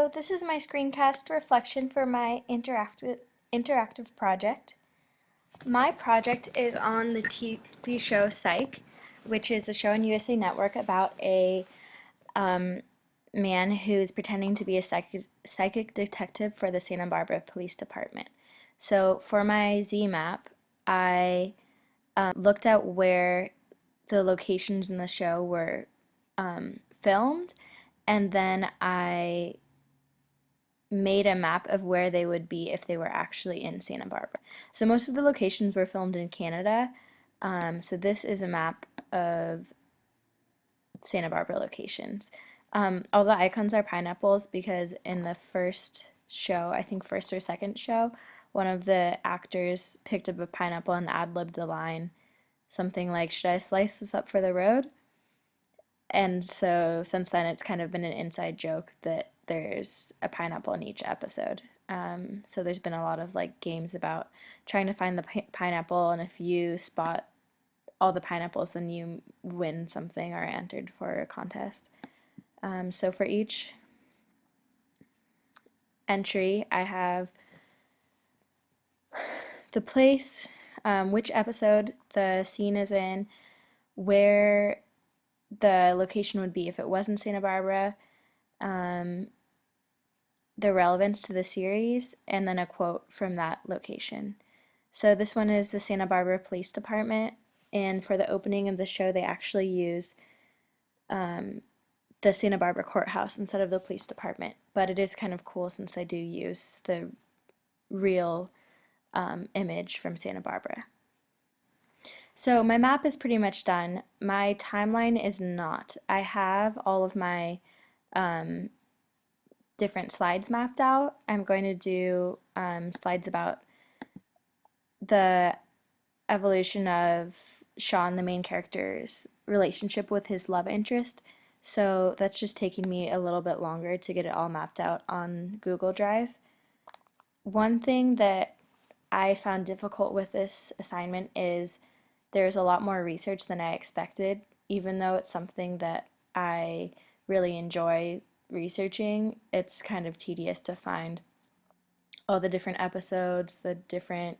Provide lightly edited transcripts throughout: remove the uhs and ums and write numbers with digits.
So this is my screencast reflection for my interactive project. My project is on the TV show Psych, which is the show on USA Network about a man who's pretending to be a psychic detective for the Santa Barbara Police Department. So for my zeemap, I looked at where the locations in the show were filmed, and then I made a map of where they would be if they were actually in Santa Barbara. So most of the locations were filmed in Canada. So this is a map of Santa Barbara locations. All the icons are pineapples because in the first show, I think first or second show, one of the actors picked up a pineapple and ad-libbed a line, something like, "Should I slice this up for the road?" And so since then, it's kind of been an inside joke that there's a pineapple in each episode. So there's been a lot of like games about trying to find the pineapple, and if you spot all the pineapples, then you win something or are entered for a contest. So for each entry, I have the place, which episode the scene is in, where the location would be if it was in Santa Barbara, the relevance to the series, and then a quote from that location. So this one is the Santa Barbara Police Department, and for the opening of the show, they actually use the Santa Barbara courthouse instead of the police department. But it is kind of cool since they do use the real image from Santa Barbara. So my map is pretty much done. My timeline is not. I have all of my different slides mapped out. I'm going to do slides about the evolution of Sean, the main character's relationship with his love interest. So that's just taking me a little bit longer to get it all mapped out on Google Drive. One thing that I found difficult with this assignment is there's a lot more research than I expected, even though it's something that I really enjoy researching. It's kind of tedious to find all the different episodes, the different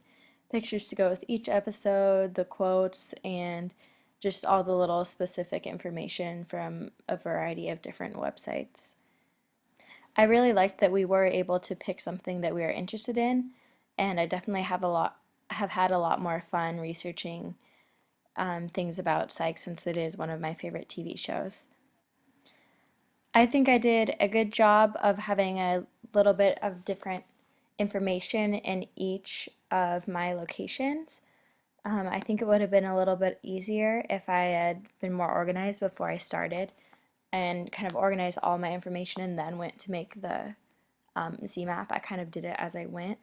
pictures to go with each episode, the quotes, and just all the little specific information from a variety of different websites. I really liked that we were able to pick something that we were interested in, and I definitely have had a lot more fun researching things about Psych since it is one of my favorite TV shows. I think I did a good job of having a little bit of different information in each of my locations. I think it would have been a little bit easier if I had been more organized before I started and kind of organized all my information and then went to make the zeemap. I kind of did it as I went.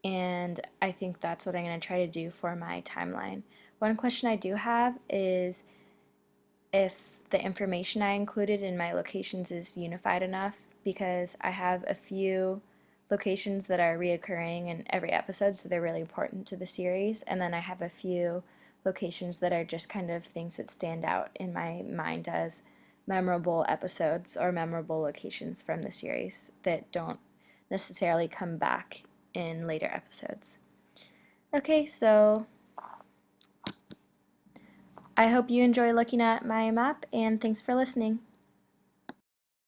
And I think that's what I'm going to try to do for my timeline. One question I do have is if the information I included in my locations is unified enough, because I have a few locations that are reoccurring in every episode, so they're really important to the series, and then I have a few locations that are just kind of things that stand out in my mind as memorable episodes or memorable locations from the series that don't necessarily come back in later episodes. Okay, so I hope you enjoy looking at my map, and thanks for listening.